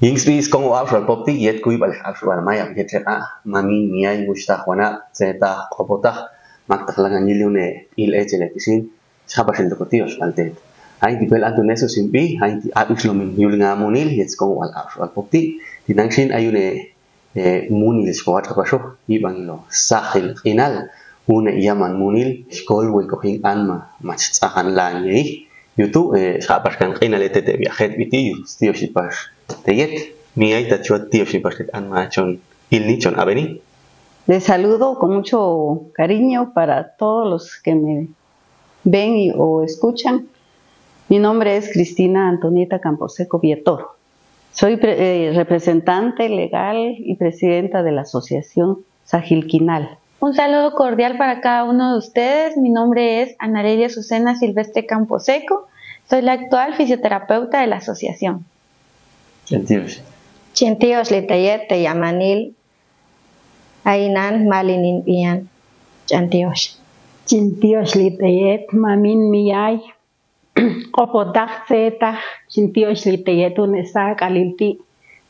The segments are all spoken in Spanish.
Yingspis kongo afro popti yet kui bal afro maya yeteka mami miay musta juana zeta kopota maktaklangan yilune il echele pisin chabashel dokotios altet ay dipel antuneso simpi ay abislomin yulinga munil yet kongo al afro popti dinangshin ayune munil squat kapasho ibangilo sahil inal une yaman munil skol we kohin anma machsahan lanye yutu chabashkan inalete te viajet biti stioshipash Teyet, mi aita chuat tío si pastet an machon il nichon aveni. Les saludo con mucho cariño para todos los que me ven o escuchan. Mi nombre es Cristina Antonieta Camposeco Vietoro. Soy representante legal y presidenta de la Asociación Sajilquinal. Un saludo cordial para cada uno de ustedes. Mi nombre es Ana Heredia Azucena Silvestre Camposeco. Soy la actual fisioterapeuta de la asociación. Chintios litayet te yamanil ainan malinin pian. Chintios litayet mamin miyay opodak zeta chintios litayet unesa kalilti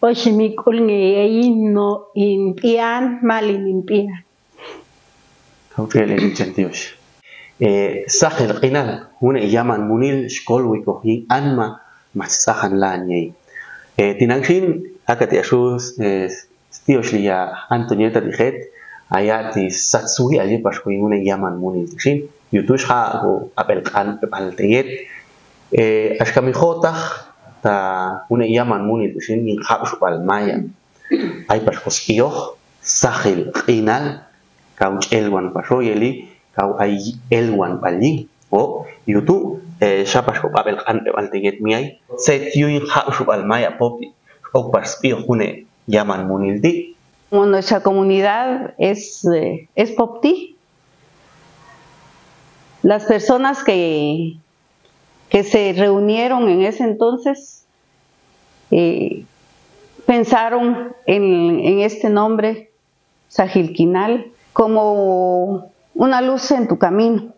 oshimikul ngeyin no in pian malinin pian. Kautele chintios. Sahel qinal huna yaman munil shkolwiko hi anma masahan lanyei. Tinangshin akati asus stioslia Antonieta dijet ayati satsui ali pasku une yaman munil shin yutushha go apelkan palteyet ashkamijota ta une yaman munil shin in habshu palmaya ay pasku spioh sahil qinal kauch elwan pashoyeli kau ay elwan palli o yutu shapash ko babel kan palteyet miay set yuin habshu palmaya popi o paspio hune yaman munildi. Como nuestra comunidad es popti, las personas que se reunieron en ese entonces pensaron en este nombre Sajilquinal como una luz en tu camino,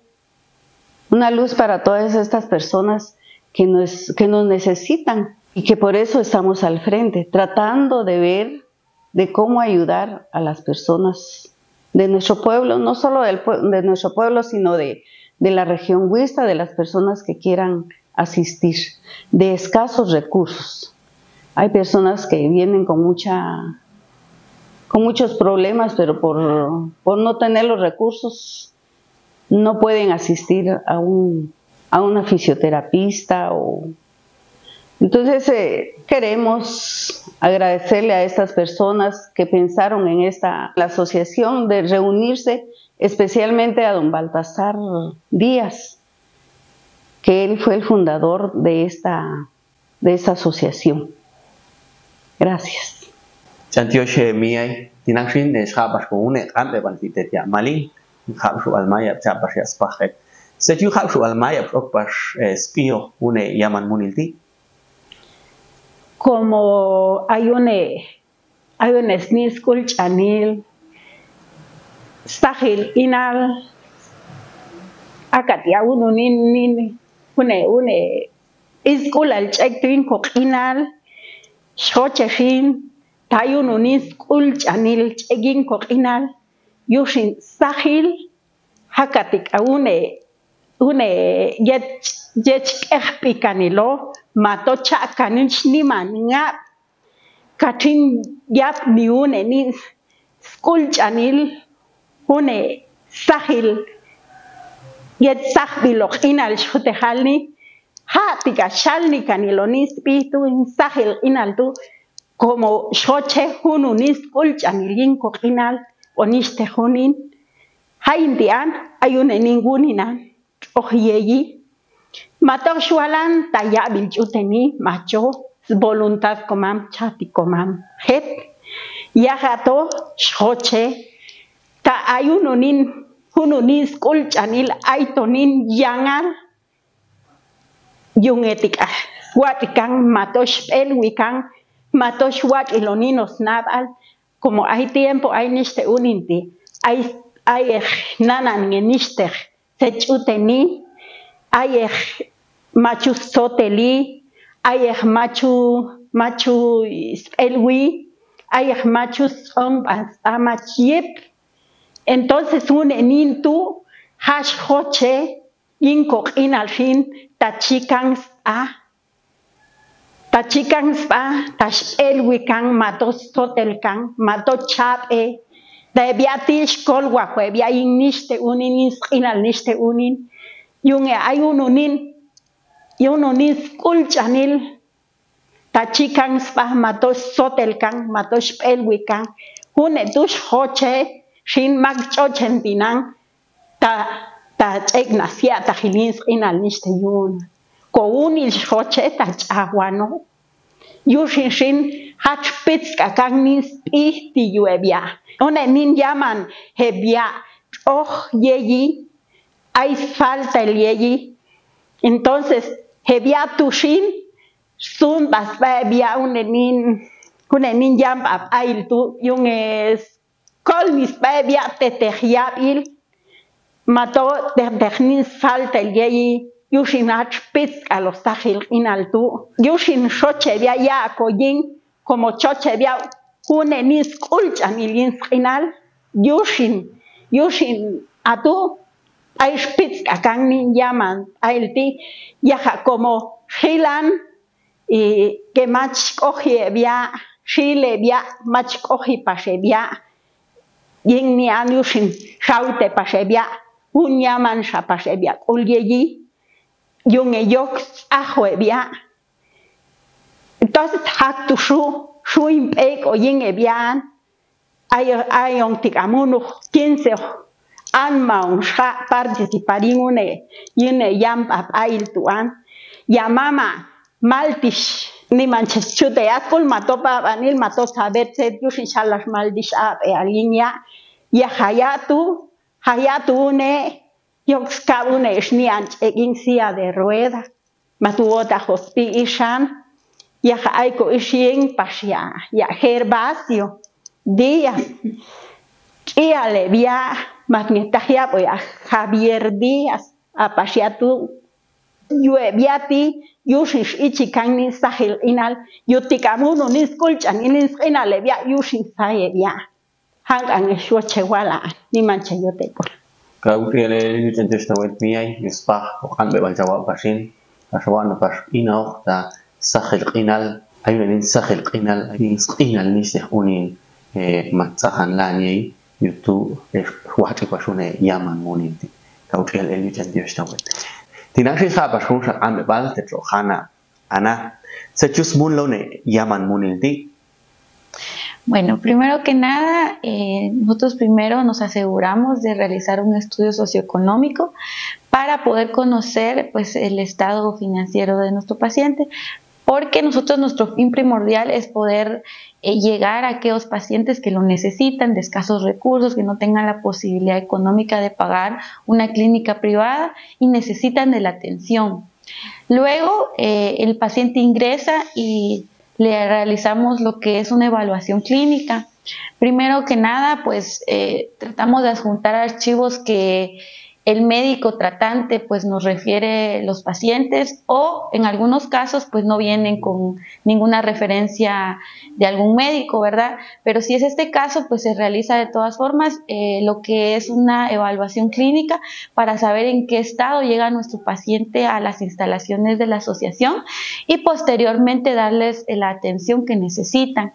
una luz para todas estas personas que nos necesitan y que por eso estamos al frente, tratando de ver de cómo ayudar a las personas de nuestro pueblo, no solo de nuestro pueblo, sino de la región Huista, de las personas que quieran asistir, de escasos recursos. Hay personas que vienen con muchos problemas, pero por no tener los recursos no pueden asistir a una fisioterapista. Entonces queremos agradecerle a estas personas que pensaron en la asociación de reunirse, especialmente a don Baltasar Díaz, que él fue el fundador de esta asociación. Gracias. Chantioche miay tinangshin de shabash ko une kambe bantitetia malin habshu almaya chabash yaspajet setu habshu almaya propash spio une yaman munilti. Como hay un sniskul chanil Sahil inal akatia une iskul al chektin kokinal shochefin tayun iskul chanil chegin kokinal yushin Sahil hakatik une yech pikanilo mato chakanin shniman nga katin yap niune ni skul chanil une Sahil yetzah bilok inal shotejalni ha tika shalni canilonis pitu in sahil inal tu como shoche hununis kulchanilin inal oniste hunin ha indian ayune ningunina oyeyi matok shualan taya bilchuteni macho voluntad comam chati comam het yagato shoche ta ayunonin hununis kulchanil aitonin yangal yungetika watikang matosh elwikang matosh wat iloninos nabal como hay tiempo hay niste uninti hay nanan ngeniste sechuteni hay machu soteli hay machu elwi hay machu sombas amachiep entonces un enintu hash hoche inko al fin tachikan tash elwikan matos sotelkan mato chape debiatish kolwa kwebia niste unin inal niste unin yunge ayununin kulchanil tachikan matos sotelkan matos elwikan hune tush hoche shin magchochentinang ta ignacia ta hilins inal niste yun ko unil hoche ta chawano yushin hach pits kakangnis ihti yuebia one nin llaman hebia yeyi hay falta el yeyi entonces hebia tushin sun basbia une nin yam ap ail tu yung es kolmis bebia tetejiabil mato de falta el yeyi yushin hach pits a los tajil inaltu yushin shoche bia ya koyin como choche bia une nis kulchan ilins inal yushin atu ay spitz akang nin llaman ailti yaja como hilan y que mach coge bia chile bia mach coge pashe bia yin ni yushin shaute pashe bia un llaman sha pashe bia ulyeyi yung yok ahwe bia entonces haktu shu impek o yin ebian ay on tikamuno 15 anmaun sha participarin yune yam ap ail tuan ya mama maltish ni manches chute akul matopa vanil mato saber set yushin shalas maldish ap alinia ya hayatu ne yoxka une shnian egin sia de rueda matuota hospi ishan ya aiko ishin pasia ya herbasio dia le via magnetagia pues a Javier Díaz a pasiatu yuebiati yushish ichikan ni sahil inal yutikamuno ni skulchan ni inal le via yushin saye via hangan shoche wala ni manche yoteko Gabriele yutentesta wet miai yuspa okan bebal jawab pasin aswan pas ino ta sahil inal ayun ni sahil inal ni unin matsahan lani yutu wahti pasune yaman moninti Gabriele yutentesta wet Tinashi pasun sa am bebal te trojana ana sechus munlone yaman moninti. Bueno, primero que nada, nosotros primero nos aseguramos de realizar un estudio socioeconómico para poder conocer pues, el estado financiero de nuestro paciente, porque nuestro fin primordial es poder llegar a aquellos pacientes que lo necesitan, de escasos recursos, que no tengan la posibilidad económica de pagar una clínica privada y necesitan de la atención. Luego, el paciente ingresa y le realizamos lo que es una evaluación clínica. Primero que nada, pues tratamos de adjuntar archivos que el médico tratante pues nos refiere los pacientes o en algunos casos pues no vienen con ninguna referencia de algún médico, ¿verdad? Pero si es este caso pues se realiza de todas formas lo que es una evaluación clínica para saber en qué estado llega nuestro paciente a las instalaciones de la asociación y posteriormente darles la atención que necesitan.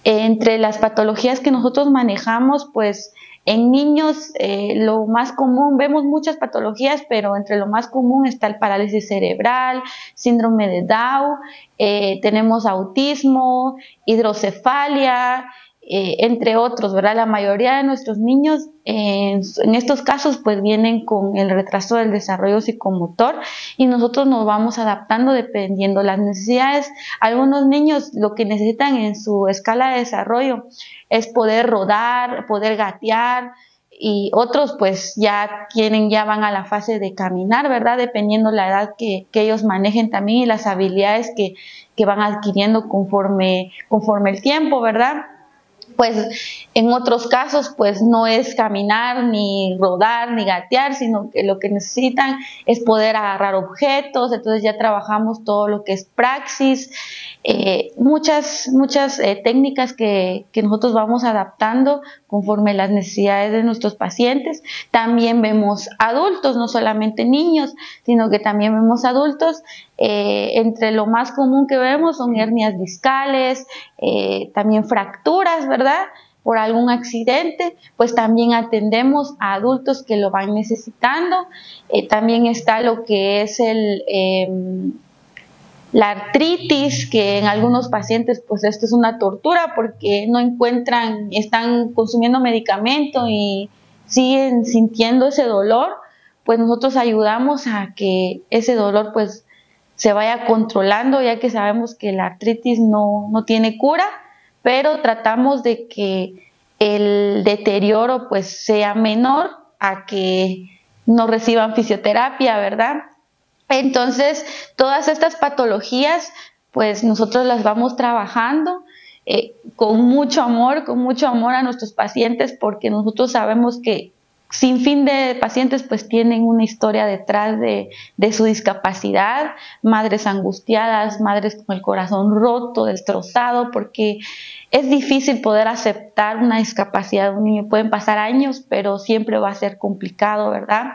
Entre las patologías que nosotros manejamos pues En niños, lo más común, vemos muchas patologías, pero entre lo más común está el parálisis cerebral, síndrome de Down, tenemos autismo, hidrocefalia, entre otros, ¿verdad? La mayoría de nuestros niños en estos casos pues vienen con el retraso del desarrollo psicomotor y nosotros nos vamos adaptando dependiendo las necesidades. Algunos niños lo que necesitan en su escala de desarrollo es poder rodar, poder gatear, y otros pues ya van a la fase de caminar, ¿verdad? Dependiendo la edad que ellos manejen también y las habilidades que van adquiriendo conforme el tiempo, ¿verdad? Pues en otros casos pues no es caminar, ni rodar, ni gatear, sino que lo que necesitan es poder agarrar objetos. Entonces ya trabajamos todo lo que es praxis, muchas técnicas que nosotros vamos adaptando conforme las necesidades de nuestros pacientes. También vemos adultos, no solamente niños, sino que también vemos adultos. Entre lo más común que vemos son hernias discales, también fracturas, ¿verdad? Por algún accidente, pues también atendemos a adultos que lo van necesitando. También está lo que es la artritis, que en algunos pacientes pues esto es una tortura porque no encuentran, están consumiendo medicamento y siguen sintiendo ese dolor. Pues nosotros ayudamos a que ese dolor pues se vaya controlando, ya que sabemos que la artritis no tiene cura, pero tratamos de que el deterioro pues sea menor a que no reciban fisioterapia, ¿verdad? Entonces, todas estas patologías pues nosotros las vamos trabajando con mucho amor a nuestros pacientes, porque nosotros sabemos que sin fin de pacientes pues tienen una historia detrás de su discapacidad, madres angustiadas, madres con el corazón roto, destrozado, porque es difícil poder aceptar una discapacidad de un niño. Pueden pasar años, pero siempre va a ser complicado, ¿verdad?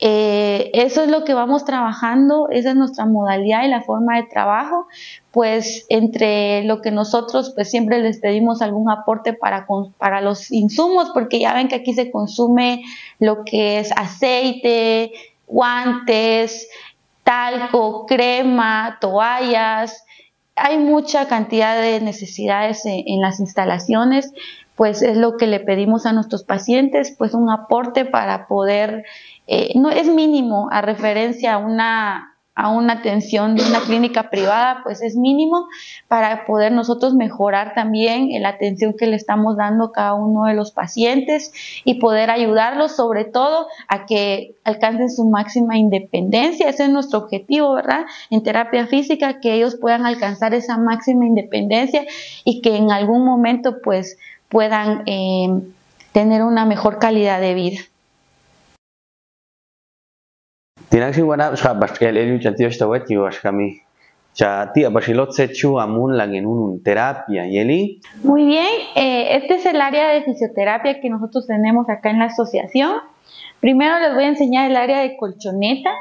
Eso es lo que vamos trabajando, esa es nuestra modalidad y la forma de trabajo. Pues entre lo que nosotros pues siempre les pedimos algún aporte para los insumos, porque ya ven que aquí se consume lo que es aceite, guantes, talco, crema, toallas. Hay mucha cantidad de necesidades en las instalaciones, pues es lo que le pedimos a nuestros pacientes, pues un aporte para poder, no es mínimo a referencia a una atención de una clínica privada, pues es mínimo para poder nosotros mejorar también la atención que le estamos dando a cada uno de los pacientes y poder ayudarlos sobre todo a que alcancen su máxima independencia. Ese es nuestro objetivo, ¿verdad? En terapia física, que ellos puedan alcanzar esa máxima independencia y que en algún momento pues puedan tener una mejor calidad de vida. Tinang si wana ska baskel elu chantiyo stawet yo kami. Cha tia basilot sechu amun langin un terapia yeli. Muy bien, este es el área de fisioterapia que nosotros tenemos acá en la asociación. Primero les voy a enseñar el área de colchoneta.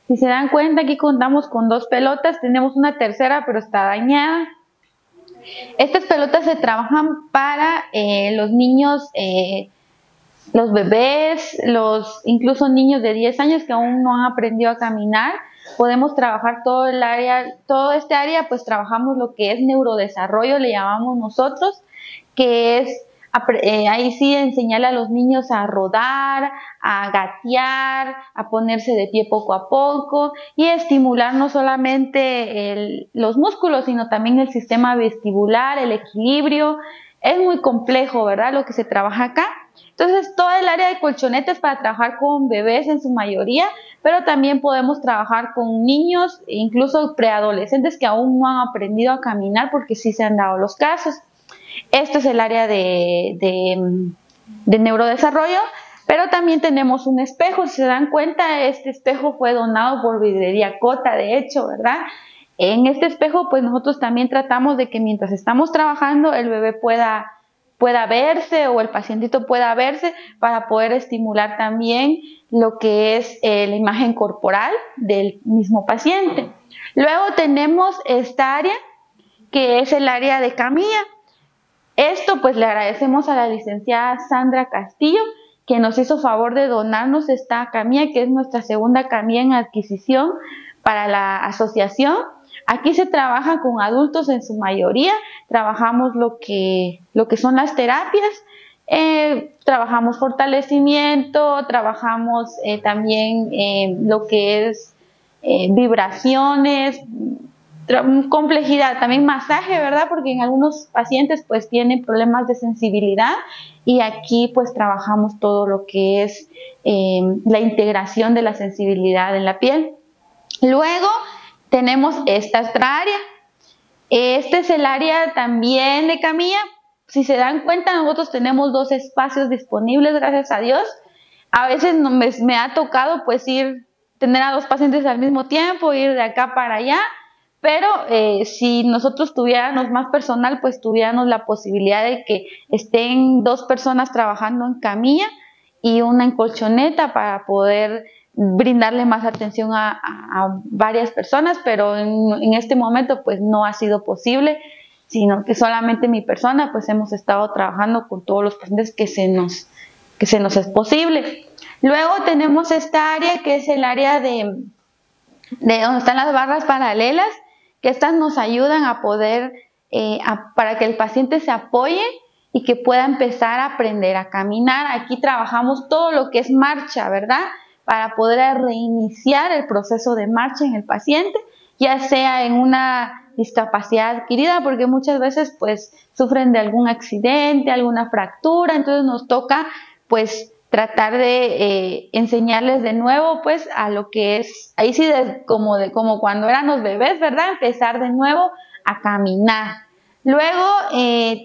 Si se dan cuenta, aquí contamos con 2 pelotas, tenemos una tercera pero está dañada. Estas pelotas se trabajan para los niños, los bebés, incluso niños de 10 años que aún no han aprendido a caminar. Podemos trabajar todo este área, pues trabajamos lo que es neurodesarrollo, le llamamos nosotros, que es ahí sí enseñarle a los niños a rodar, a gatear, a ponerse de pie poco a poco y estimular no solamente los músculos, sino también el sistema vestibular, el equilibrio. Es muy complejo, ¿verdad?, lo que se trabaja acá. Entonces, toda el área de colchoneta es para trabajar con bebés en su mayoría, pero también podemos trabajar con niños, incluso preadolescentes que aún no han aprendido a caminar, porque sí se han dado los casos. Esto es el área de neurodesarrollo, pero también tenemos un espejo. Si se dan cuenta, este espejo fue donado por Vidrería Cota, de hecho, ¿verdad? En este espejo, pues nosotros también tratamos de que mientras estamos trabajando, el bebé pueda verse o el pacientito pueda verse para poder estimular también lo que es la imagen corporal del mismo paciente. Luego tenemos esta área que es el área de camilla. Esto pues le agradecemos a la licenciada Sandra Castillo, que nos hizo favor de donarnos esta camilla, que es nuestra segunda camilla en adquisición para la asociación. Aquí se trabaja con adultos en su mayoría, trabajamos lo que son las terapias, trabajamos fortalecimiento, trabajamos también lo que es vibraciones, complejidad, también masaje, ¿verdad? Porque en algunos pacientes pues tienen problemas de sensibilidad y aquí pues trabajamos todo lo que es la integración de la sensibilidad en la piel. Luego tenemos esta otra área. Este es el área también de camilla. Si se dan cuenta, nosotros tenemos 2 espacios disponibles, gracias a Dios. A veces me ha tocado pues tener a 2 pacientes al mismo tiempo, ir de acá para allá, pero si nosotros tuviéramos más personal, pues tuviéramos la posibilidad de que estén 2 personas trabajando en camilla y una en colchoneta para poder brindarle más atención a varias personas, pero en este momento pues no ha sido posible, sino que solamente mi persona pues hemos estado trabajando con todos los pacientes que se nos es posible. Luego tenemos esta área que es el área de donde están las barras paralelas, que estas nos ayudan a poder, para que el paciente se apoye y que pueda empezar a aprender a caminar. Aquí trabajamos todo lo que es marcha, ¿verdad? Para poder reiniciar el proceso de marcha en el paciente, ya sea en una discapacidad adquirida, porque muchas veces pues sufren de algún accidente, alguna fractura, entonces nos toca pues tratar de enseñarles de nuevo pues a lo que es, ahí sí como cuando éramos bebés, ¿verdad? Empezar de nuevo a caminar. Luego,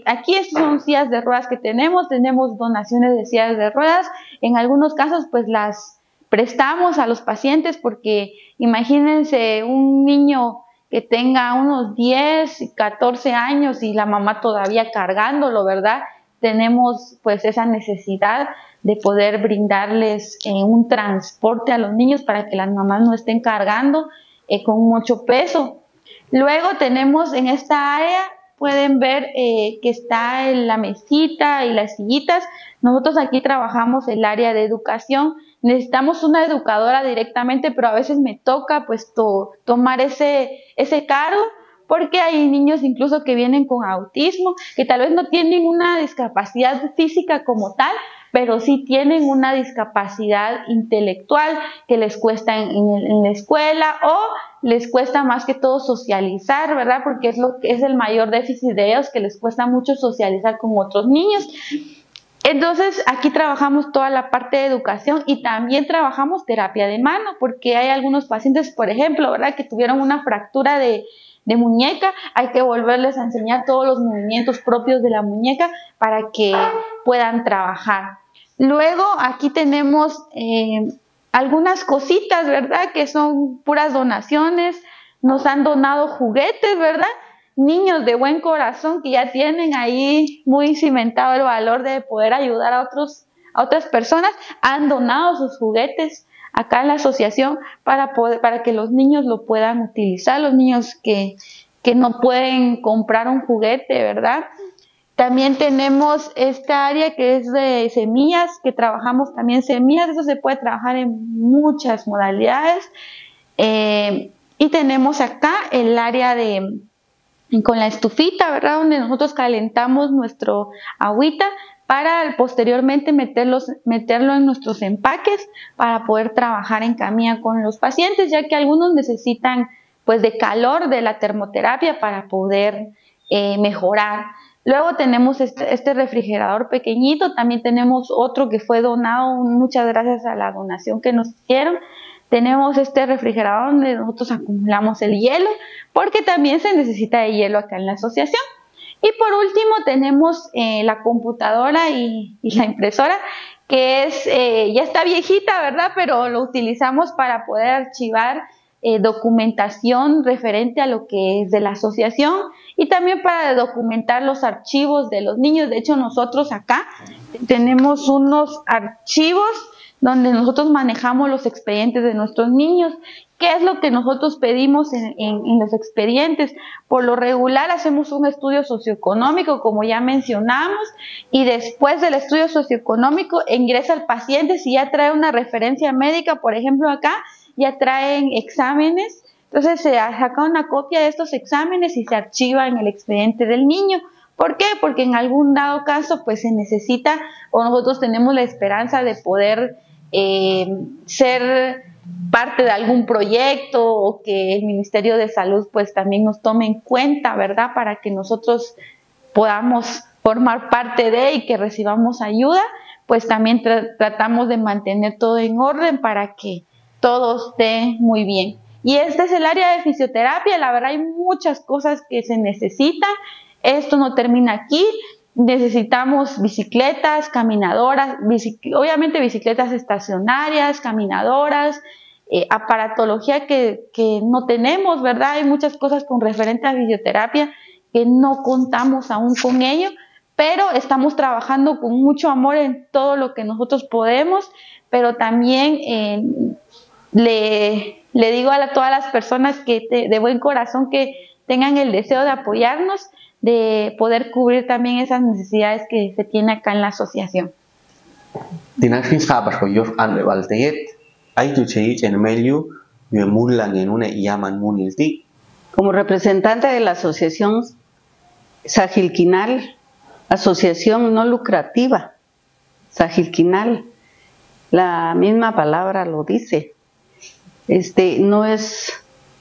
aquí son sillas de ruedas que tenemos donaciones de sillas de ruedas, en algunos casos pues las prestamos a los pacientes porque imagínense un niño que tenga unos 10, 14 años y la mamá todavía cargándolo, ¿verdad? Tenemos pues esa necesidad de poder brindarles un transporte a los niños para que las mamás no estén cargando con mucho peso. Luego tenemos en esta área, pueden ver que está en la mesita y las sillitas. Nosotros aquí trabajamos el área de educación. Necesitamos una educadora directamente, pero a veces me toca pues tomar ese cargo, porque hay niños incluso que vienen con autismo, que tal vez no tienen una discapacidad física como tal, pero sí tienen una discapacidad intelectual que les cuesta en la escuela o les cuesta más que todo socializar, ¿verdad? Porque es el mayor déficit de ellos, que les cuesta mucho socializar con otros niños. Entonces, aquí trabajamos toda la parte de educación y también trabajamos terapia de mano, porque hay algunos pacientes, por ejemplo, ¿verdad?, que tuvieron una fractura de muñeca. Hay que volverles a enseñar todos los movimientos propios de la muñeca para que puedan trabajar. Luego, aquí tenemos algunas cositas, ¿verdad?, que son puras donaciones. Nos han donado juguetes, ¿verdad?, niños de buen corazón que ya tienen ahí muy cimentado el valor de poder ayudar a otras personas, han donado sus juguetes acá en la asociación para que los niños lo puedan utilizar, los niños que no pueden comprar un juguete, ¿verdad? También tenemos esta área que es de semillas, que trabajamos también semillas. Eso se puede trabajar en muchas modalidades. Y tenemos acá el área con la estufita, ¿verdad?, donde nosotros calentamos nuestro agüita para posteriormente meterlo en nuestros empaques para poder trabajar en camilla con los pacientes, ya que algunos necesitan pues de calor de la termoterapia para poder mejorar. Luego tenemos este refrigerador pequeñito, también tenemos otro que fue donado, muchas gracias a la donación que nos hicieron. Tenemos este refrigerador donde nosotros acumulamos el hielo, porque también se necesita de hielo acá en la asociación. Y por último tenemos la computadora y la impresora, que ya está viejita, ¿verdad?, pero lo utilizamos para poder archivar documentación referente a lo que es de la asociación y también para documentar los archivos de los niños. De hecho, nosotros acá tenemos unos archivos donde nosotros manejamos los expedientes de nuestros niños. ¿Qué es lo que nosotros pedimos en los expedientes? Por lo regular hacemos un estudio socioeconómico, como ya mencionamos, y después del estudio socioeconómico ingresa el paciente. Si ya trae una referencia médica, por ejemplo acá, ya traen exámenes, entonces se saca una copia de estos exámenes y se archiva en el expediente del niño. ¿Por qué? Porque en algún dado caso pues se necesita, o nosotros tenemos la esperanza de poder ser parte de algún proyecto, o que el Ministerio de Salud pues también nos tome en cuenta, ¿verdad? Para que nosotros podamos formar parte de y que recibamos ayuda, pues también tratamos de mantener todo en orden para que todo esté muy bien. Y este es el área de fisioterapia. La verdad hay muchas cosas que se necesitan. Esto no termina aquí. Necesitamos bicicletas, caminadoras, obviamente bicicletas estacionarias, caminadoras, aparatología que no tenemos, ¿verdad? Hay muchas cosas con referente a fisioterapia que no contamos aún con ello, pero estamos trabajando con mucho amor en todo lo que nosotros podemos, pero también le digo a todas las personas que de buen corazón que tengan el deseo de apoyarnos, de poder cubrir también esas necesidades que se tiene acá en la asociación. Como representante de la asociación Sajilquinal, asociación no lucrativa, Sajilquinal, la misma palabra lo dice,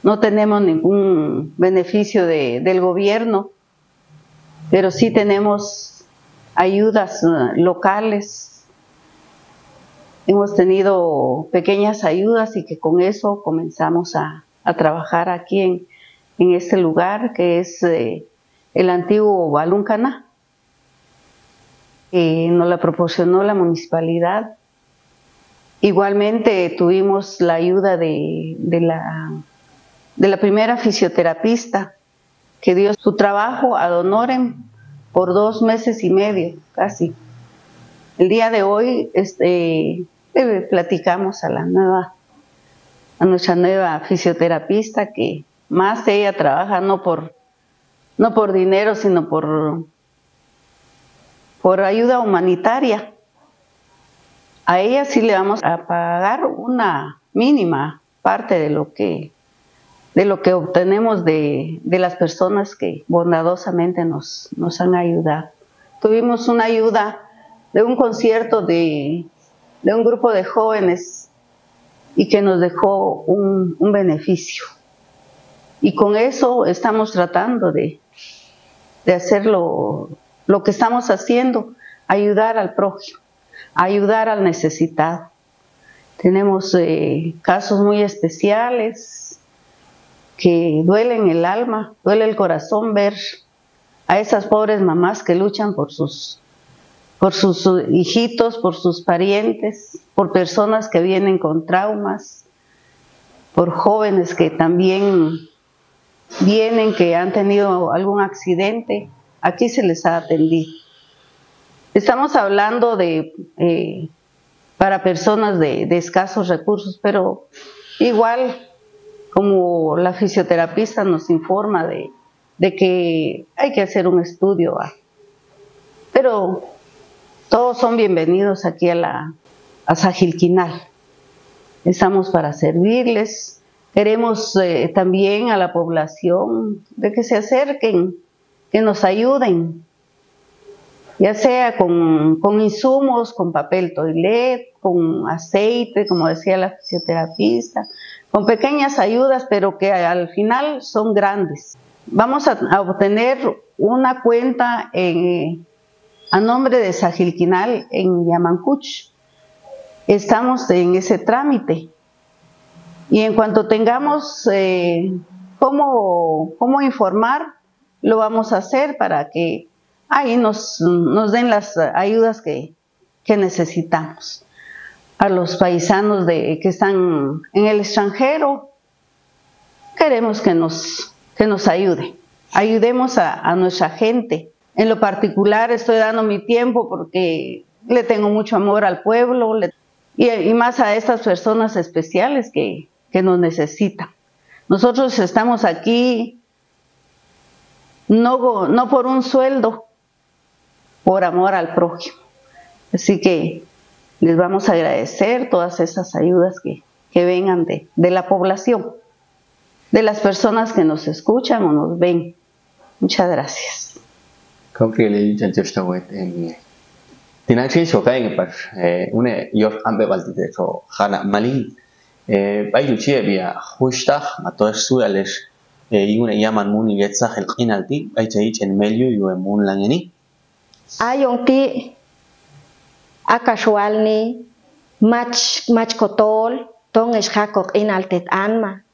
no tenemos ningún beneficio del gobierno, pero sí tenemos ayudas locales. Hemos tenido pequeñas ayudas y que con eso comenzamos a trabajar aquí en este lugar que es el antiguo Baluncaná, que nos la proporcionó la municipalidad. Igualmente tuvimos la ayuda de la primera fisioterapista que dio su trabajo ad honorem por 2 meses y medio, casi. El día de hoy le platicamos a nuestra nueva fisioterapista que más ella trabaja no por dinero, sino por ayuda humanitaria. A ella sí le vamos a pagar una mínima parte de lo que obtenemos de las personas que bondadosamente nos han ayudado. Tuvimos una ayuda de un concierto de un grupo de jóvenes y que nos dejó un beneficio. Y con eso estamos tratando de hacer lo que estamos haciendo, ayudar al prójimo, ayudar al necesitado. Tenemos casos muy especiales que duelen el alma, duele el corazón ver a esas pobres mamás que luchan por sus hijitos, por sus parientes, por personas que vienen con traumas, por jóvenes que también vienen, que han tenido algún accidente. Aquí se les ha atendido. Estamos hablando para personas de escasos recursos, pero igual como la fisioterapista nos informa de que hay que hacer un estudio, pero todos son bienvenidos aquí a Sajilquinal. Estamos para servirles. Queremos también a la población de que se acerquen, que nos ayuden, ya sea con insumos, con papel toilet, con aceite, como decía la fisioterapista, con pequeñas ayudas, pero que al final son grandes. Vamos a obtener una cuenta a nombre de Sajilquinal en Yamancuch. Estamos en ese trámite. Y en cuanto tengamos cómo informar, lo vamos a hacer para que ahí nos den las ayudas que necesitamos. A los paisanos que están en el extranjero, queremos que nos ayuden. Ayudemos a nuestra gente. En lo particular estoy dando mi tiempo porque le tengo mucho amor al pueblo, y más a estas personas especiales que nos necesitan. Nosotros estamos aquí no por un sueldo, por amor al prójimo. Así que les vamos a agradecer todas esas ayudas que vengan de la población, de las personas que nos escuchan o nos ven. Muchas gracias. Tinachi shokai par une yor ambe baltite so hana malin bailuchie bia hushtag matosh suales yune yaman muni yetsah el qinalti aichai en medio yu emun langeni ayong ti akashwalni mach kotol tong es hakok inaltet anma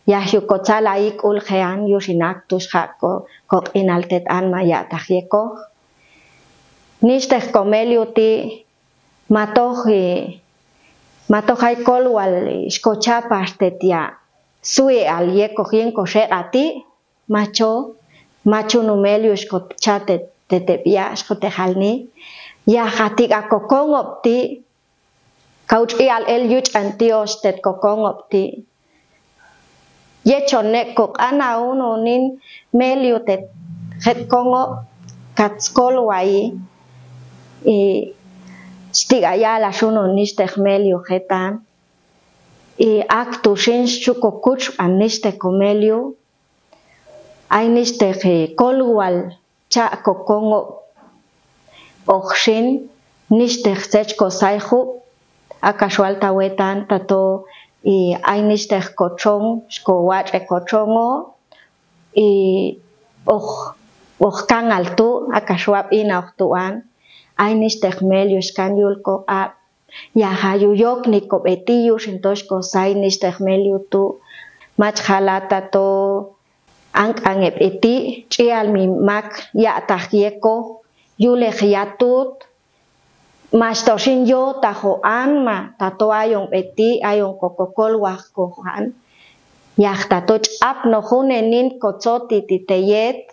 ya hyukotsala ikul khean yushinaktus hako kok inaltet anma ya tahieko Nishteh komelio ti matoh hay kolwal shkochapas tetia sui al yeko hien koshe ati macho numelio shkochate tetepia shkotejalni ya hatik akokongop ti kauchi al el yuch antios tet kokongop ti yechonek kok ana uno nin melio tet het kongo katskolwai stigaya la shuno niste melio getan actu shin chuko kuch an niste comelio ay niste kolwal cha kokongo oxin niste sechko saihu akashwal tawetan tato ay niste kochong sko wach kochongo kan altu akashwab ina oktuan ay nisteh melio skanyul ko a ya hayuyok ni ko betiyus entonces ko sai nisteh melio tu mach halata to ang eti chial mi mak ya tahieko yule hiatut mas toshin yo tajo anma tato ayong eti ayong kokokol wah kohan ya tato ap no hunenin kotsoti titeyet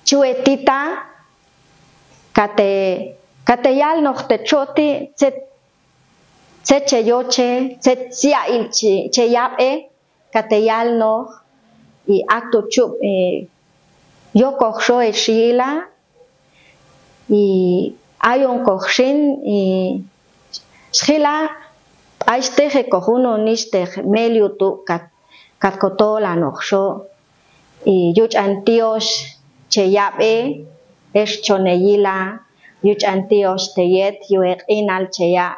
chuetita kate yal noch te choti se cheyoche se sia il che yabe kate yal noch y acto chup yo kochsho e shila y ayon kochshin y shila aiste he kohuno niste melio tu kat kotola nochsho y yuch antios che yabe es choneyila yuch antios teyet yuek inal cheya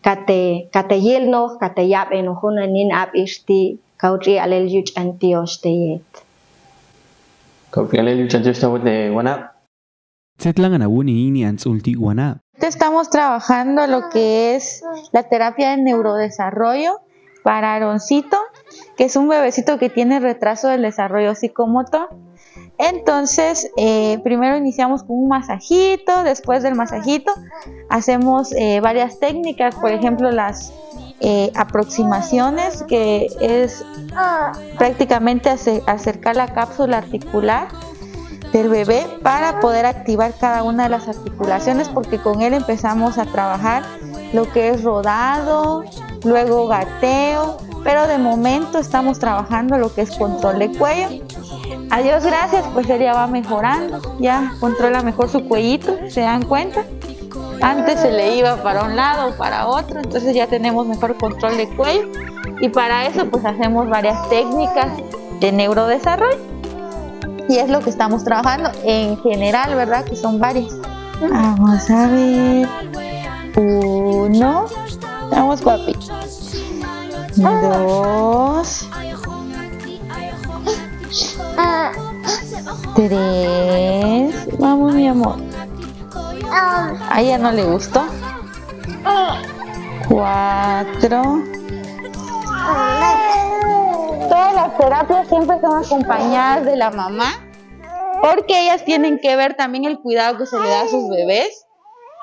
kate yilno kate yab enohuna nin ab isti kautri alel yuch antios teyet kautri alel yuch antios teyet wana Setlangan awuni ini ansulti wana. Estamos trabajando lo que es la terapia de neurodesarrollo para Aaroncito, que es un bebecito que tiene retraso del desarrollo psicomotor. Entonces, primero iniciamos con un masajito, después del masajito hacemos varias técnicas, por ejemplo las aproximaciones, que es prácticamente acercar la cápsula articular del bebé para poder activar cada una de las articulaciones, porque con él empezamos a trabajar lo que es rodado, luego gateo, pero de momento estamos trabajando lo que es control de cuello. A Dios gracias, pues él ya va mejorando, ya controla mejor su cuellito, ¿se dan cuenta? Antes se le iba para un lado o para otro, entonces ya tenemos mejor control de cuello, y para eso pues hacemos varias técnicas de neurodesarrollo, y es lo que estamos trabajando en general, ¿verdad? Que son varias. Vamos a ver. 1, vamos papi. 2, 3, vamos mi amor. A ella no le gustó. 4. Todas las terapias siempre son acompañadas de la mamá, porque ellas tienen que ver también el cuidado que se le da a sus bebés.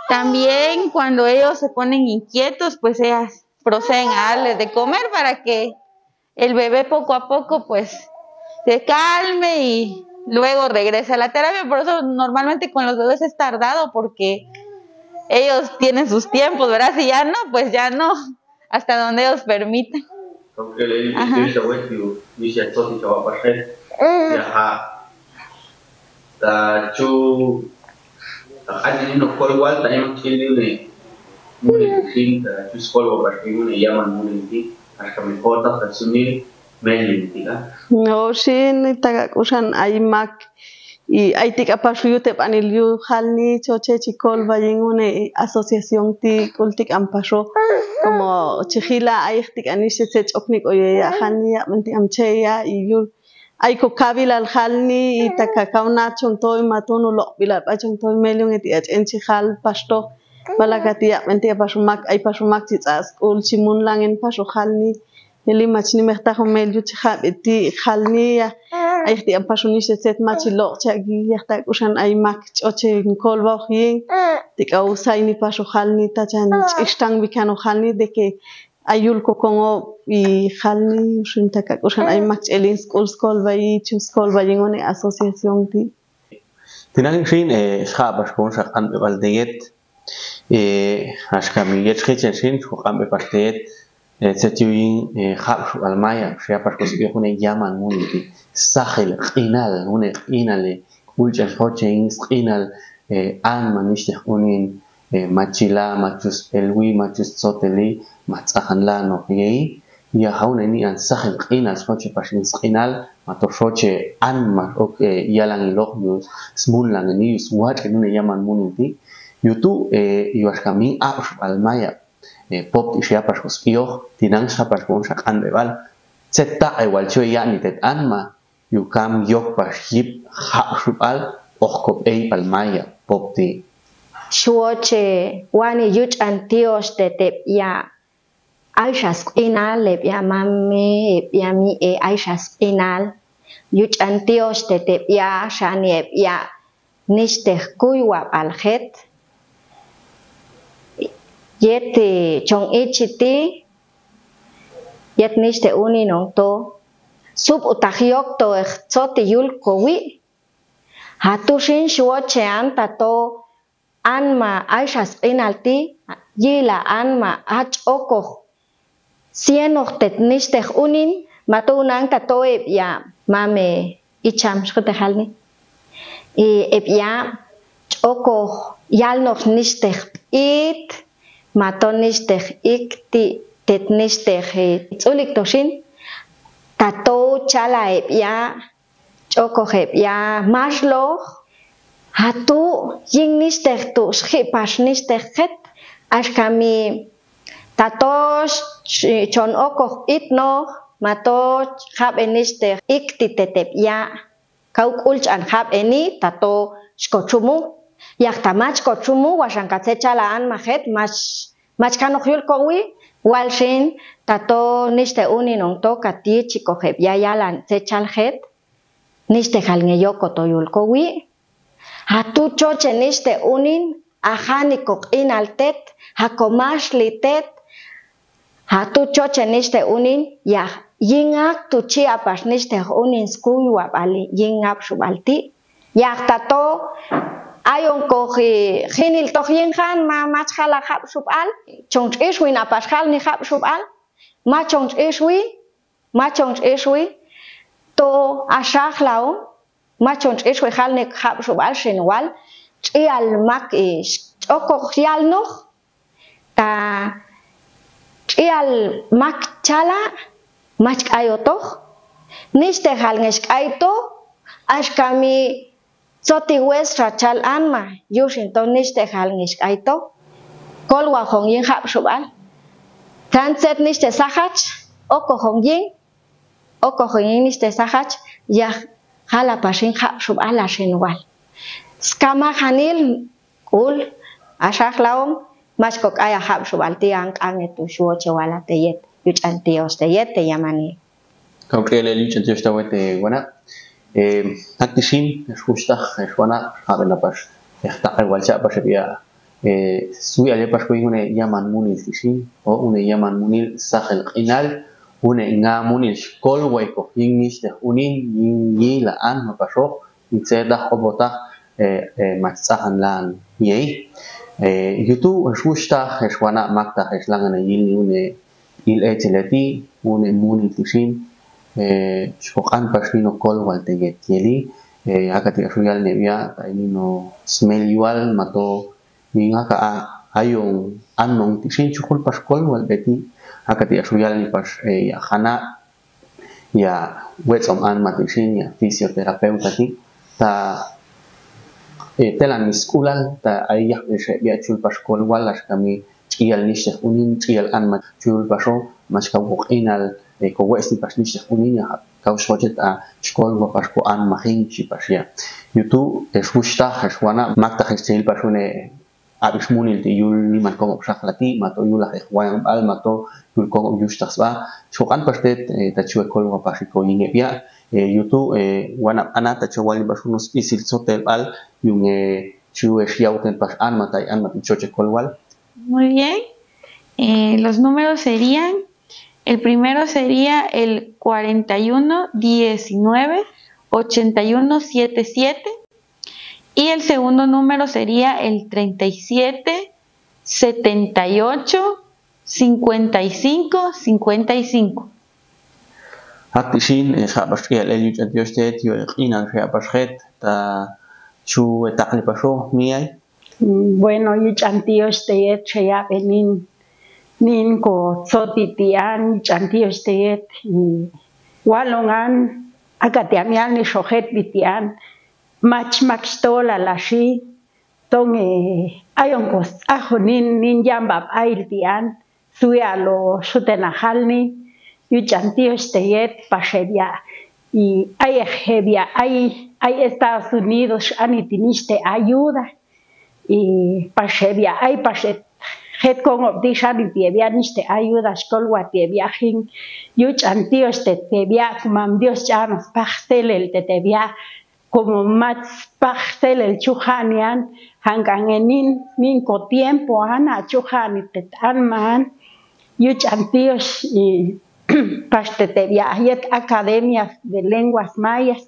También cuando ellos se ponen inquietos, pues ellas proceden a darles de comer para que el bebé poco a poco pues se calme y luego regrese a la terapia. Por eso normalmente con los bebés es tardado, porque ellos tienen sus tiempos, ¿verdad? Si ya no, pues ya no, hasta donde ellos permiten. No, shin taga kushan ay mak y ay tika pashuyu te panilyu halni choche chikol bayingune asociación ti kultik ampasho como chihila ay tik anishe sech oknik oye ya halni ya menti amcheya y yul ay ko kabila al halni y taka kauna chontoy matunu lo bila pa chontoy melyong eti ach enchihal pasto balagati ya menti pashumak ay pashumak chitsas ul chimun langen pasho halni Eli machni mehtajo melju chha beti khalniya ay khti ampashuni set machi lo chagi yahta kushan ay mak choche kolba khien tika usaini pasho khalni ta chan istang bikano khalni de que ayul ko kongo y khalni shun ta kushan ay mak elin skol bai chus kol bai ngone asociación ti tinang shin shaba shkon shakan be baldeget ashkami yechchen shin shkam be pastet Setiuin Habshu Almaya, Shiapas Cosipune Yaman Muniti, Sahel, Inal, Une Inale, Ulchas Hoching, Inal, An Manishte Unin, Machila, Machus Elwi, Machus Soteli, Matzahanlano, Yei, Yahauneni and Sahel, Inal, Soche Pashin Inal, Matoshoche, Anma, Yalan Logius, Smulang, and News, what can Yaman Muniti, you two, you are coming up Almaya. Pop ti siapas kospio tinang sapas kon sakan bebal setta igual chue ya ni tet anma yu kam yok pas hip ha subal okop ei palmaya pop ti shuoche wani yuch antios de te ya aishas inal le ya mami ya mi aishas inal yuch antios de te ya shani ya niste kuywa aljet Yet chong ichiti yet niste uni nong to sub utahiok to exoti yul kowi hatushin shuochean tato anma aishas inalti yila anma ach oko sienoch tet niste unin matunang tato ya mame icham shktehalni ya oko yalnoch niste it Matonistech ikti tetnistech tzulik toshin tato chala ya choko ya mashlo hatu yingnistech tu schipashnistech het ashkami tatos chon oko itno mato habenistech ikti tetep ya kaukulch an habeni tato shkochumu Yaktamach kochumu washankatse chalaan majet mach kanojul kowi walshin tato niste uni non to kati chiko heb ya yalan se chaljet niste halngeyo kotoyul kowi hatu choche niste unin ahani kok inaltet hakomash litet hatu choche niste unin ya yingak tu chiapas niste unin skuywa bali yingap shubalti yaktato Ayon kohi hinil tohin han ma machhala hab subal chong ishwi na pashal ni hab subal ma chong ishwi to ashahlao ma chong ishwi hal ni hab subal shinwal chial mak is oko hial noch ta chial mak chala mach ayotoch niste hal ngesh aito ashkami Soti westra chal anma yushin to niste hal ngish aito kolwa hong yin hab subal tanset niste sahach oko hong yin niste sahach ya hala pashin hab subal ashinwal skama hanil ul ashahlaum machkok aya hab subal tiang angetu shuoche wala teyet yuch antios teyet te yamani Kaukele yuch antios tawete wana Aktishin, Shustach, Shwana, Habenapash, Walcha Pashapia, Sui Alepash, une Yaman Munil Tishin, o une Yaman Munil Sahel Inal, une Inga Munil Kolweko, Yinish, Unin, Yila An, Mapasho, Itzeda, Hobota, matzahan lan yei yutu shwishta heshwana makta heshlangana yil une il etileti une muni tishin shkokan pashlino kol walteget yeli akati ashuyal nevia tainino smell yual mato minga ka ayong anong tishin chukul paskol walbeti akati ashuyal ni pas hana ya wetsom an matishin ya fisioterapeuta ti ta telan miskulal ta ayah ya chul paskol walas kami chial nisheh unin chial an ma chul pasho mas ka inal ko westi pas nisheh unin ya kau sojet a skol wa pasko an mahin si pasia yutu eshushta heshwana makta hechil pasune abismunil ti yul ni man kong obshaklati mato yula hechwang al mato yul kong yushtas ba shokan pastet ta chue kol wa pasiko yingepia yutu wana anata chawali basunus isil sotel al yung chue shiauten pas an matai an mati choche kolwal. Muy bien. Los números serían, el primero sería el 41 19 81 77 y el segundo número sería el 37 78 55 55. Haktishin habashkiel el yuchatiostet yo inan habashet ta chu etakli pasho miai. Bueno, yuchantiosteet cheya benin nin ko tsotitian yuchantiosteet y walongan akatiamial ni shohet bitian mach makstola lashi ton ayonkos ajonin nin yambab ailtian suya lo shutenahalni yuchantiosteet pashedia y hay ejebia hay Estados Unidos anitiniste ayuda y pashedia hay pashet het con obdishani tiebia niste ayuda skolwa tiebia hin yuchantios te tiebia mam Dios ya nos pastel el te tiebia como más pastel el chuhanian hangangenin minko tiempo ana chuhani te tanman yuchantios y pastetebia yet academias de lenguas mayas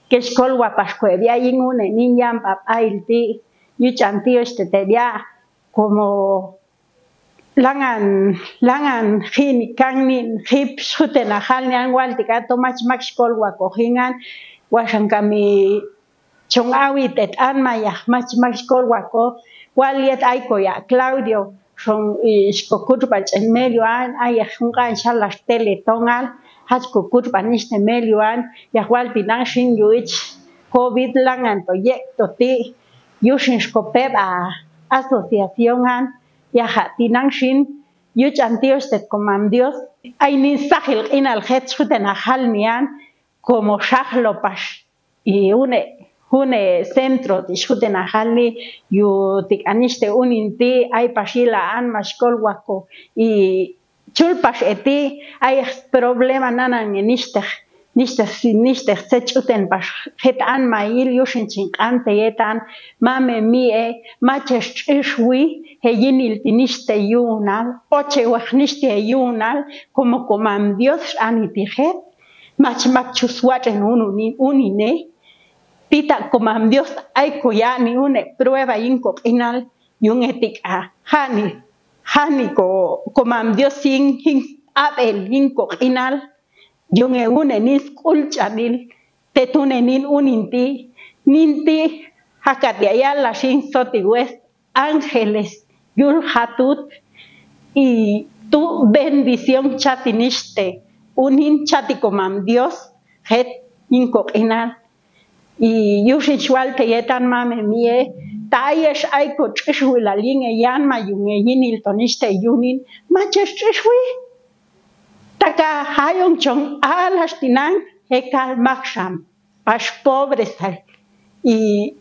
que escolwa pascuevia yingune niñam papailti yuchantios tetebia como langan hin kangnin hip sutena halnian waltika tomach max colwa cohingan washankami chongawi tet anmaya mach max colwa co waliet aiko ya Claudio son iskokutbach en medio an ay jungan shalas teletonal haskokutba niste medio an ya waltinan shin yuich covid langan proyecto ti yushin skopeba asociación an ya hatinan shin yuchantios te comam Dios ay ni sahil inal hetshuten halnian como shahlo pas y une centro de shuten halni yu tik aniste uninti ay pasila an mashkol wako y chulpas eti ay problema nanan niste sechuten pas het an mail yushin chinkante yetan mame mie maches ishwi heyinil tiniste yunal oche wachniste yunal como comam Dios anitijet mach chuswachen unine tita comam Dios ay koyani une prueba inco inal yung etika hani ko comam Dios sin abel inco inal yung une nis kulchanil tetune nin uninti ninti hakatiayala sin soti west ángeles yul hatut y tu bendición chatiniste unin chati comam Dios het inco inal y yushishwal te yetan mame mie tayesh aiko chishwi la linge yan ma yunge yinil toniste yunin maches chishwi taka hayong chong alas tinan hekal maksham pas pobres y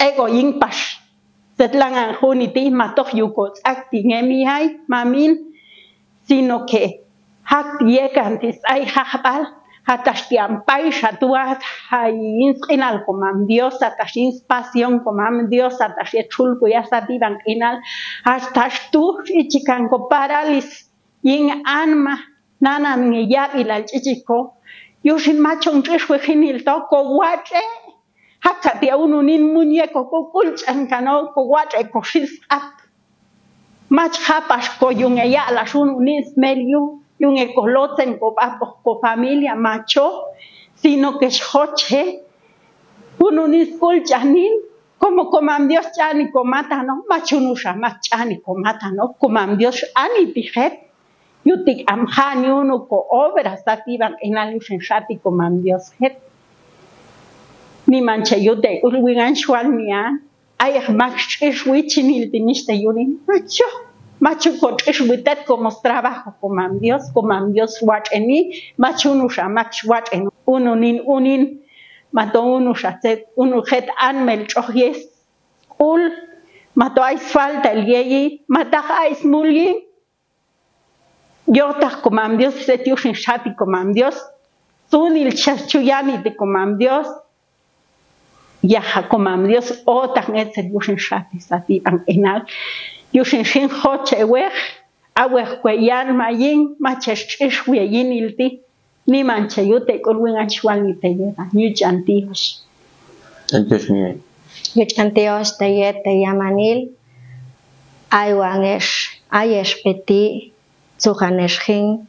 ego yin pas setlangan juniti matok yukot akti ngemi hay mamin sino que hak yekantis ay hakbal hatastiam paisha tuat hay inal comam Dios atashin pasión comam Dios atashi chulku ya sativan inal hasta tu ichikanko paralis yin anma nanan ngiyab ilal chichiko yushin machong chishwe hinil to ko wache Hakatia ununin muñeco kukulchan kano kuwache koshisat. Mach hapas ko yung las ununin smelyu yung ekoloten ko familia macho sino que xoche ununin kulchanin como comam Dios chani comata no machunusha machani comata no comam Dios ani tijet yutik amhani uno ko obras activan en alushen shati comam Dios het ni manche yute urwingan shwalmia ay max shwichinil tiniste yunin macho ko shwitet como trabajo comam Dios watch eni machunusha max watch en unin mato unusha unujet anmel chohies ul mato ais falta el yeyi matach ais mulyi yotach comam Dios setiushin shati comam Dios sunil chachuyani de comam Dios yaha comam Dios otach etzel yushin shati sati an enal yushin shin hoche wech awech kweyan mayin machesh weyin ilti ni manche yute kulwin ashwal ni te yeda ni chantios Entonces, mire. Yuchantios te yamanil ayesh peti tsuhaneshin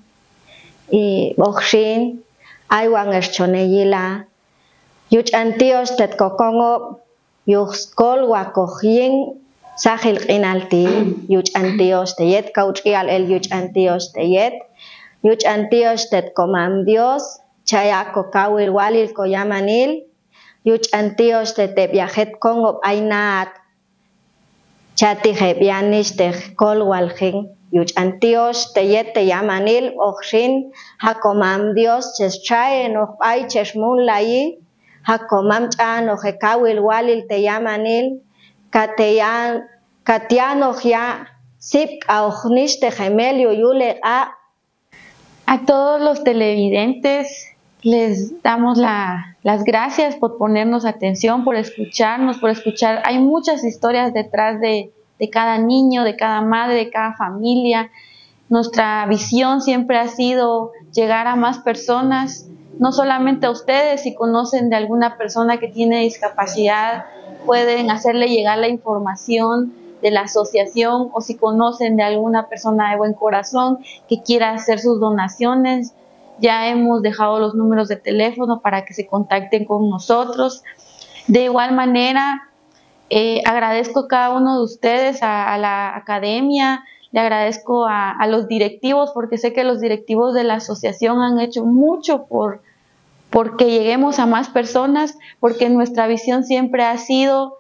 y bokshin aywanesh choneyila yuchantios te kokongo yuskol wakojin sahil inalti yuchantios te yet kauchial el yuchantios te yet yuchantios te comam Dios chayako kawil walil koyamanil yuchantios te viajet kongo ainat chati hebianish te kolwalhin yuchantios te yet te yamanil okshin hakomam Dios cheschaye no ay chesmun lai hakomam chano he kawil walil te yamanil katiano ya sip aujnish te gemelio yule A todos los televidentes les damos las gracias por ponernos atención, por escucharnos, por escuchar. Hay muchas historias detrás de cada niño, de cada madre, de cada familia. Nuestra visión siempre ha sido llegar a más personas, no solamente a ustedes. Si conocen de alguna persona que tiene discapacidad, pueden hacerle llegar la información de la asociación, o si conocen de alguna persona de buen corazón que quiera hacer sus donaciones, ya hemos dejado los números de teléfono para que se contacten con nosotros. De igual manera, agradezco a cada uno de ustedes, a la academia, le agradezco a los directivos, porque sé que los directivos de la asociación han hecho mucho porque lleguemos a más personas, porque nuestra visión siempre ha sido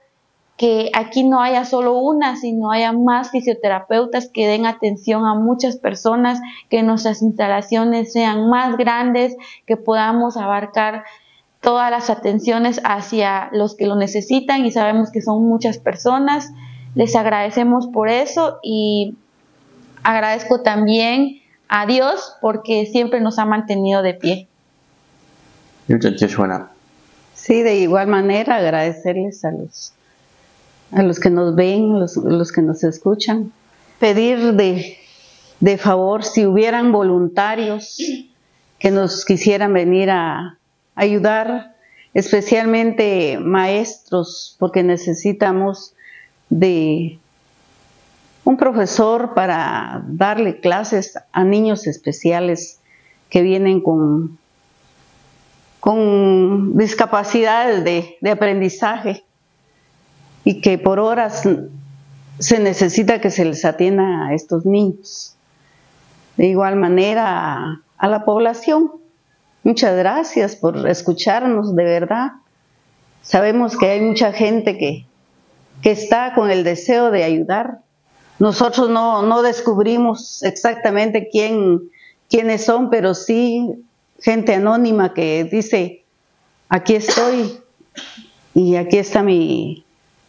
que aquí no haya solo una, sino haya más fisioterapeutas que den atención a muchas personas, que nuestras instalaciones sean más grandes, que podamos abarcar todas las atenciones hacia los que lo necesitan, y sabemos que son muchas personas. Les agradecemos por eso, y agradezco también a Dios porque siempre nos ha mantenido de pie. Sí, de igual manera agradecerles a los que nos ven, los que nos escuchan. Pedir de favor, si hubieran voluntarios que nos quisieran venir a ayudar, especialmente maestros, porque necesitamos de un profesor para darle clases a niños especiales que vienen con discapacidades de aprendizaje, y que por horas se necesita que se les atienda a estos niños. De igual manera a la población, muchas gracias por escucharnos, de verdad. Sabemos que hay mucha gente que está con el deseo de ayudar. Nosotros no descubrimos exactamente quiénes son, pero sí gente anónima que dice, aquí estoy y aquí está mi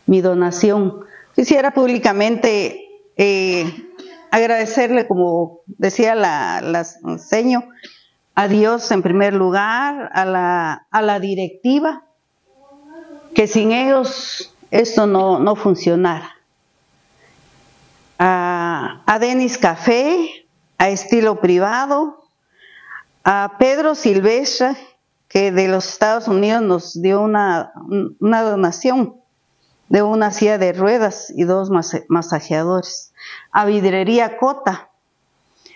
donación. Quisiera públicamente agradecerle, como decía la seño, a Dios en primer lugar, a la directiva, que sin ellos esto no funcionara. A Denis Café, a Estilo Privado, a Pedro Silvestre que de los Estados Unidos nos dio una donación de una silla de ruedas y 2 masajeadores. A Vidrería Cota,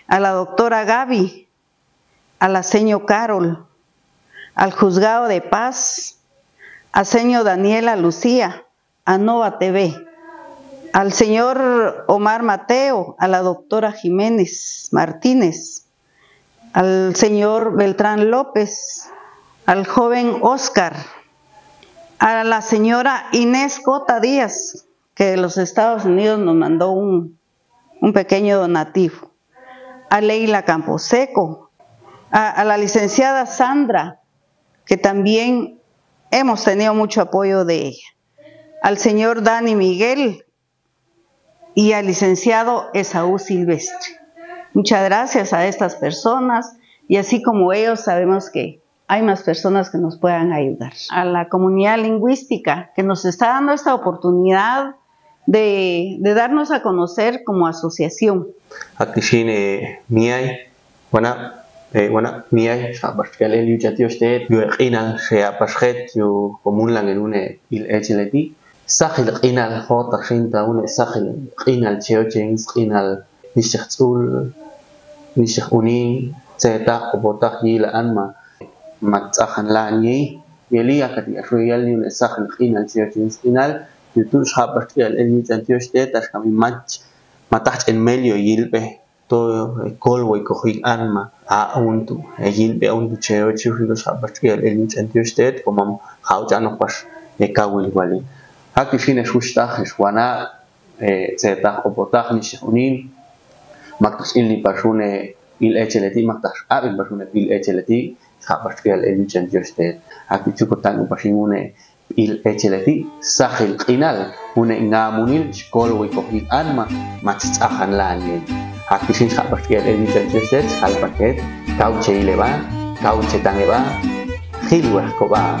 a la doctora Gaby, a la seño Carol, al Juzgado de Paz, a señor Daniela Lucía, a Nova TV, al señor Omar Mateo, a la doctora Jiménez Martínez, al señor Beltrán López, al joven Oscar, a la señora Inés Cota Díaz, que de los Estados Unidos nos mandó un pequeño donativo, a Leila Camposeco, a la licenciada Sandra, que también hemos tenido mucho apoyo de ella, al señor Dani Miguel y al licenciado Esaú Silvestre. Muchas gracias a estas personas, y así como ellos sabemos que hay más personas que nos puedan ayudar. A la comunidad lingüística que nos está dando esta oportunidad de darnos a conocer como asociación. Bueno, miai sabashkel el yuchatio usted yo inal sea pashet yo común lang en une il echeleti sahil inal hota shinta une sahil inal cheochens inal nishachul nishach unin zeta obota hila anma matzahan la ni yeli akati royal ni une sahil inal cheochens inal yutu sabashkel el yuchatio usted tashkami matach en medio yilbe todo colvo y cogí alma a untu yilbe a untu cheo chihuilo sabashkel el yuchatio usted como hauja pas ekawil wali hakishine shushta hishwana zeta obota nishunin maktas ilni pasune il echeleti maktas abin pasune il echeleti sabashkel el yuchatio usted hakichukotan upashimune il echeleti sahil inal une ngamunil colvo y cogí alma matzahan lani Hakishin sabashkel el yuchatio usted al paquet cauche ileva cauche taneba hilwa koba